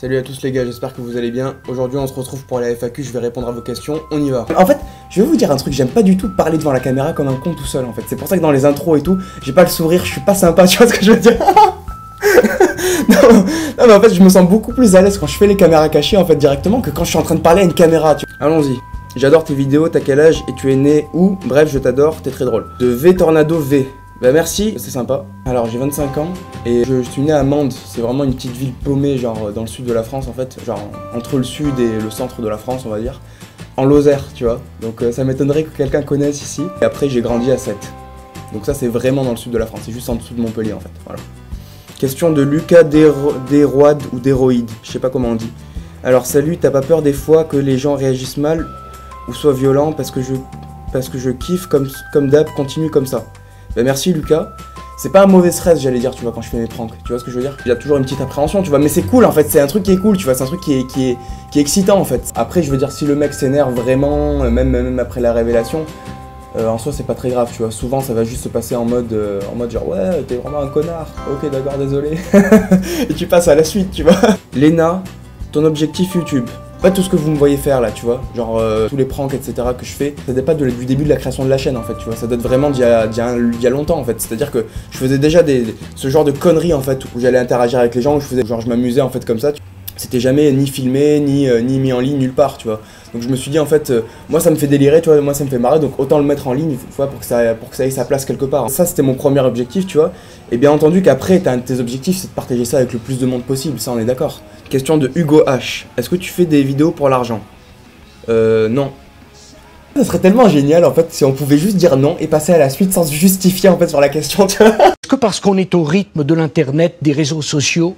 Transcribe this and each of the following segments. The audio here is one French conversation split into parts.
Salut à tous les gars, j'espère que vous allez bien. Aujourd'hui on se retrouve pour la FAQ, je vais répondre à vos questions, on y va. En fait, je vais vous dire un truc, j'aime pas du tout parler devant la caméra comme un con tout seul en fait. C'est pour ça que dans les intros et tout, j'ai pas le sourire, je suis pas sympa, tu vois ce que je veux dire. non mais en fait je me sens beaucoup plus à l'aise quand je fais les caméras cachées en fait directement que quand je suis en train de parler à une caméra, tu vois. Allons-y. J'adore tes vidéos, t'as quel âge et tu es né où? Bref, je t'adore, t'es très drôle. De V Tornado V. Bah merci, c'est sympa. Alors j'ai 25 ans et je suis né à Mende, c'est vraiment une petite ville paumée genre dans le sud de la France en fait, genre entre le sud et le centre de la France on va dire, en Lozère tu vois, donc ça m'étonnerait que quelqu'un connaisse ici. Et après j'ai grandi à Sète, donc ça c'est vraiment dans le sud de la France, c'est juste en dessous de Montpellier en fait, voilà. Question de Lucas Desroides ou Desroïdes, je sais pas comment on dit. Alors salut, t'as pas peur des fois que les gens réagissent mal ou soient violents parce que je kiffe comme d'hab, continue comme ça. Bah merci Lucas, c'est pas un mauvais stress j'allais dire tu vois quand je fais mes pranks, tu vois ce que je veux dire. Il y a toujours une petite appréhension tu vois, mais c'est cool en fait, c'est un truc qui est cool tu vois, c'est un truc qui est excitant en fait. Après je veux dire si le mec s'énerve vraiment, même après la révélation, en soi c'est pas très grave tu vois, souvent ça va juste se passer en mode genre ouais t'es vraiment un connard, ok d'accord désolé, et tu passes à la suite tu vois. Léna, ton objectif YouTube? Pas tout ce que vous me voyez faire là, tu vois, genre tous les pranks, etc. que je fais, ça date pas du début de la création de la chaîne en fait, tu vois, ça date vraiment d'il y a longtemps en fait, c'est-à-dire que je faisais déjà ce genre de conneries en fait, où j'allais interagir avec les gens, où je m'amusais en fait comme ça, c'était jamais ni filmé, ni mis en ligne nulle part, tu vois. Donc je me suis dit en fait, moi ça me fait délirer, tu vois, moi ça me fait marrer, donc autant le mettre en ligne, tu vois, pour que ça ait sa place quelque part. Ça c'était mon premier objectif, tu vois, et bien entendu qu'après, tes objectifs c'est de partager ça avec le plus de monde possible, ça on est d'accord. Question de Hugo H. Est-ce que tu fais des vidéos pour l'argent? Non. Ça serait tellement génial en fait si on pouvait juste dire non et passer à la suite sans se justifier en fait sur la question, tu vois. Est-ce que parce qu'on est au rythme de l'internet, des réseaux sociaux,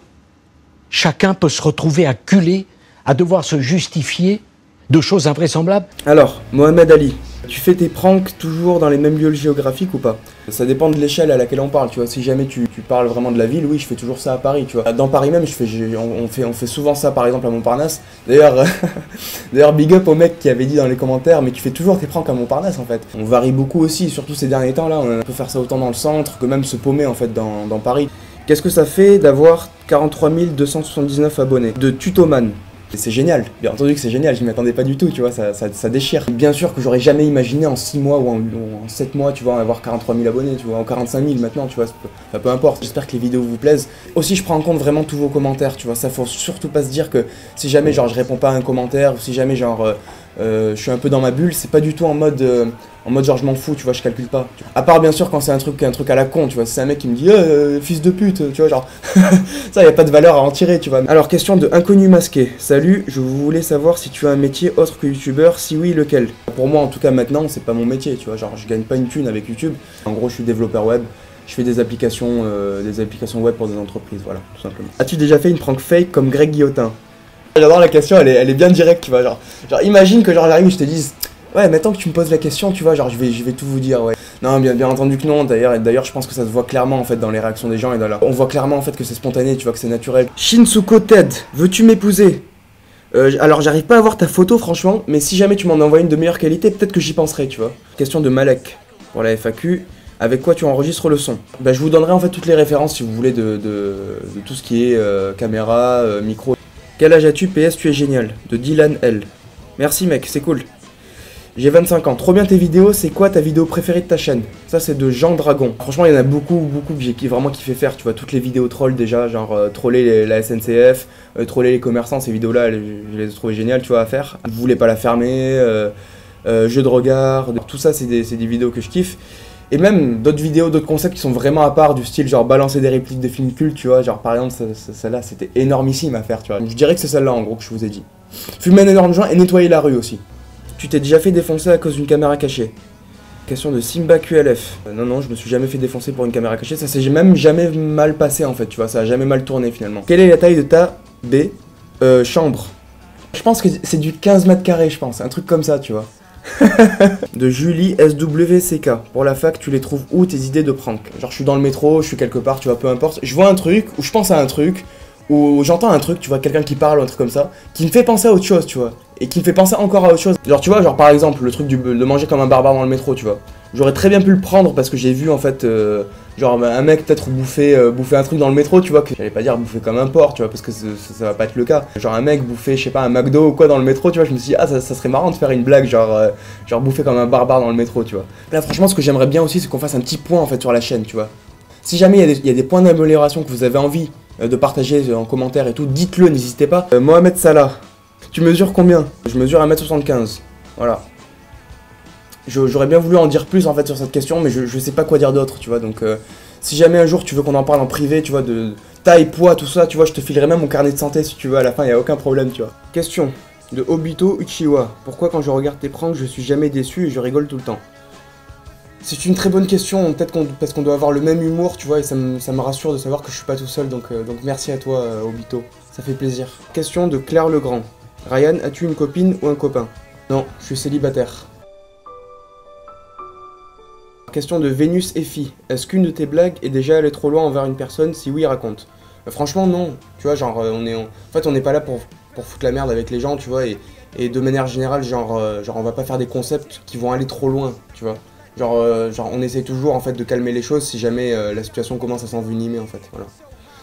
chacun peut se retrouver acculé à devoir se justifier de choses invraisemblables? Alors, Mohamed Ali, tu fais tes pranks toujours dans les mêmes lieux géographiques ou pas? Ça dépend de l'échelle à laquelle on parle, tu vois. Si jamais tu parles vraiment de la ville, oui, je fais toujours ça à Paris, tu vois. Dans Paris même, on fait souvent ça, par exemple, à Montparnasse. D'ailleurs, big up au mec qui avait dit dans les commentaires, mais tu fais toujours tes pranks à Montparnasse, en fait. On varie beaucoup aussi, surtout ces derniers temps, là. On peut faire ça autant dans le centre que même se paumer, en fait, dans Paris. Qu'est-ce que ça fait d'avoir 43 279 abonnés? De Tutoman. C'est génial, bien entendu que c'est génial, je m'y attendais pas du tout, tu vois, ça déchire. Bien sûr que j'aurais jamais imaginé en 6 mois ou en 7 mois, tu vois, avoir 43 000 abonnés, tu vois, en 45 000 maintenant, tu vois, peu importe. J'espère que les vidéos vous plaisent. Aussi, je prends en compte vraiment tous vos commentaires, tu vois, ça faut surtout pas se dire que si jamais, genre, je réponds pas à un commentaire, ou si jamais, genre, je suis un peu dans ma bulle, c'est pas du tout en mode genre je m'en fous, tu vois, je calcule pas. À part bien sûr quand c'est un truc à la con, tu vois, si c'est un mec qui me dit fils de pute, tu vois, genre ça y a pas de valeur à en tirer, tu vois. Alors question de inconnu masqué. Salut, je voulais savoir si tu as un métier autre que youtubeur, si oui lequel. Pour moi en tout cas maintenant, c'est pas mon métier, tu vois, genre je gagne pas une thune avec YouTube. En gros, je suis développeur web. Je fais des applications web pour des entreprises, voilà, tout simplement. As-tu déjà fait une prank fake comme Greg Guillotin? J'adore la question, elle est bien directe, tu vois, genre imagine que genre j'arrive et je te dise ouais, maintenant que tu me poses la question, tu vois, genre je vais tout vous dire, ouais. Non, bien entendu que non, d'ailleurs je pense que ça se voit clairement en fait dans les réactions des gens et on voit clairement en fait que c'est spontané, tu vois, que c'est naturel. Shinsuko Ted, veux-tu m'épouser? Alors j'arrive pas à voir ta photo franchement, mais si jamais tu m'en envoies une de meilleure qualité, peut-être que j'y penserai, tu vois. Question de Malek, pour la FAQ. Avec quoi tu enregistres le son? Bah je vous donnerai en fait toutes les références si vous voulez de tout ce qui est caméra, micro. Quel âge as-tu? PS, tu es génial. De Dylan L. Merci mec, c'est cool. J'ai 25 ans. Trop bien tes vidéos, c'est quoi ta vidéo préférée de ta chaîne? Ça c'est de Jean Dragon. Franchement il y en a beaucoup que j'ai vraiment kiffé faire, tu vois, toutes les vidéos trolls déjà, genre troller la SNCF, troller les commerçants, ces vidéos là je les ai trouvées géniales, tu vois, à faire. Vous voulez pas la fermer, jeu de regard, tout ça c'est des vidéos que je kiffe. Et même d'autres vidéos, d'autres concepts qui sont vraiment à part, du style genre balancer des répliques de films cultes, tu vois, genre par exemple celle-là c'était énormissime à faire, tu vois. Je dirais que c'est celle-là en gros que je vous ai dit. Fumer un énorme joint et nettoyer la rue aussi. Tu t'es déjà fait défoncer à cause d'une caméra cachée? Question de Simba QLF. Non, je me suis jamais fait défoncer pour une caméra cachée, ça s'est même jamais mal passé en fait, tu vois, ça a jamais mal tourné finalement. Quelle est la taille de ta chambre? Je pense que c'est du 15 mètres carrés, je pense, un truc comme ça, tu vois. De Julie SWCK. Pour la fac, tu les trouves où tes idées de prank? Genre je suis dans le métro, je suis quelque part, tu vois, peu importe. Je vois un truc, ou je pense à un truc, ou j'entends un truc, tu vois, quelqu'un qui parle ou un truc comme ça, qui me fait penser à autre chose, tu vois. Et qui me fait penser encore à autre chose. Genre tu vois, genre par exemple, le truc de manger comme un barbare dans le métro, tu vois. J'aurais très bien pu le prendre parce que j'ai vu en fait genre un mec peut-être bouffer un truc dans le métro, tu vois, que j'allais pas dire bouffer comme un porc, tu vois, parce que ça va pas être le cas. Genre un mec bouffer, je sais pas, un McDo ou quoi dans le métro, tu vois, je me suis dit ah ça serait marrant de faire une blague genre bouffer comme un barbare dans le métro, tu vois. Là franchement ce que j'aimerais bien aussi c'est qu'on fasse un petit point en fait sur la chaîne, tu vois. Si jamais il y a des points d'amélioration que vous avez envie de partager en commentaire et tout, dites-le, n'hésitez pas. Mohamed Salah, tu mesures combien? Je mesure 1m75, voilà. J'aurais bien voulu en dire plus en fait sur cette question, mais je sais pas quoi dire d'autre, tu vois, donc si jamais un jour tu veux qu'on en parle en privé, tu vois, de taille, poids, tout ça, tu vois, je te filerai même mon carnet de santé si tu veux, à la fin, y a aucun problème, tu vois. Question de Obito Uchiwa, pourquoi quand je regarde tes pranks, je suis jamais déçu et je rigole tout le temps? C'est une très bonne question, peut-être parce qu'on doit avoir le même humour, tu vois, et ça me rassure de savoir que je suis pas tout seul, donc merci à toi, Obito, ça fait plaisir. Question de Claire Legrand, Ryan, as-tu une copine ou un copain? Non, je suis célibataire. Question de Vénus Effie. Est-ce qu'une de tes blagues est déjà allée trop loin envers une personne? Si oui, raconte. Franchement, non. Tu vois, genre, en fait, on n'est pas là pour foutre la merde avec les gens, tu vois, et de manière générale, genre, on va pas faire des concepts qui vont aller trop loin, tu vois. Genre, on essaie toujours, en fait, de calmer les choses si jamais la situation commence à s'envenimer, en fait, voilà.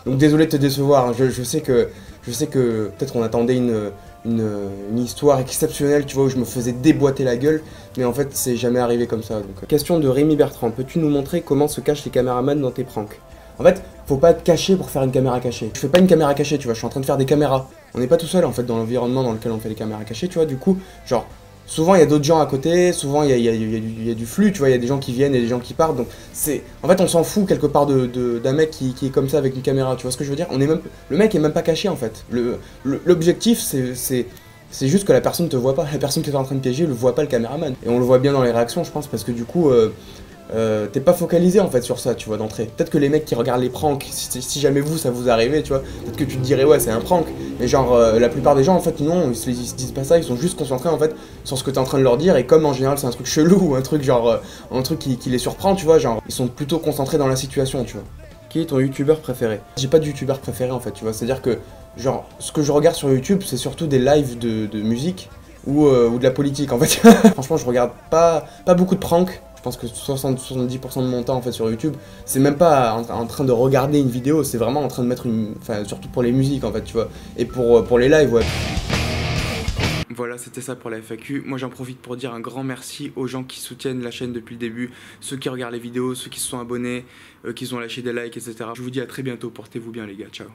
Donc désolé de te décevoir, hein. Je sais que peut-être on attendait une histoire exceptionnelle, tu vois, où je me faisais déboîter la gueule, mais en fait c'est jamais arrivé comme ça. Donc, question de Rémi Bertrand, peux-tu nous montrer comment se cachent les caméramans dans tes pranks? En fait, faut pas être caché pour faire une caméra cachée. Je fais pas une caméra cachée, tu vois, je suis en train de faire des caméras. On n'est pas tout seul en fait dans l'environnement dans lequel on fait les caméras cachées, tu vois, du coup, genre, souvent il y a d'autres gens à côté, souvent il y a du flux, tu vois, il y a des gens qui viennent et des gens qui partent, donc c'est... En fait on s'en fout quelque part d'un mec qui est comme ça avec une caméra, tu vois ce que je veux dire? Le mec est même pas caché en fait. L'objectif c'est juste que la personne te voit pas, la personne qui est en train de piéger le voit pas le caméraman. Et on le voit bien dans les réactions je pense parce que du coup... t'es pas focalisé en fait sur ça, tu vois, d'entrée. Peut-être que les mecs qui regardent les pranks, si jamais ça vous arrivait, tu vois, peut-être que tu te dirais ouais c'est un prank, mais genre la plupart des gens en fait non, ils se disent pas ça, ils sont juste concentrés en fait sur ce que t'es en train de leur dire, et comme en général c'est un truc chelou ou un truc genre, un truc qui les surprend, tu vois, genre ils sont plutôt concentrés dans la situation, tu vois. Qui est ton youtubeur préféré? J'ai pas de youtubeur préféré en fait, tu vois, c'est à dire que genre ce que je regarde sur YouTube c'est surtout des lives de musique ou de la politique en fait. Franchement je regarde pas beaucoup de pranks. Je pense que 60-70% de mon temps en fait sur YouTube, c'est même pas en train de regarder une vidéo, c'est vraiment en train de mettre une... Enfin, surtout pour les musiques en fait, tu vois. Et pour les lives, ouais. Voilà, c'était ça pour la FAQ. Moi j'en profite pour dire un grand merci aux gens qui soutiennent la chaîne depuis le début, ceux qui regardent les vidéos, ceux qui se sont abonnés, qui ont lâché des likes, etc. Je vous dis à très bientôt, portez-vous bien les gars, ciao.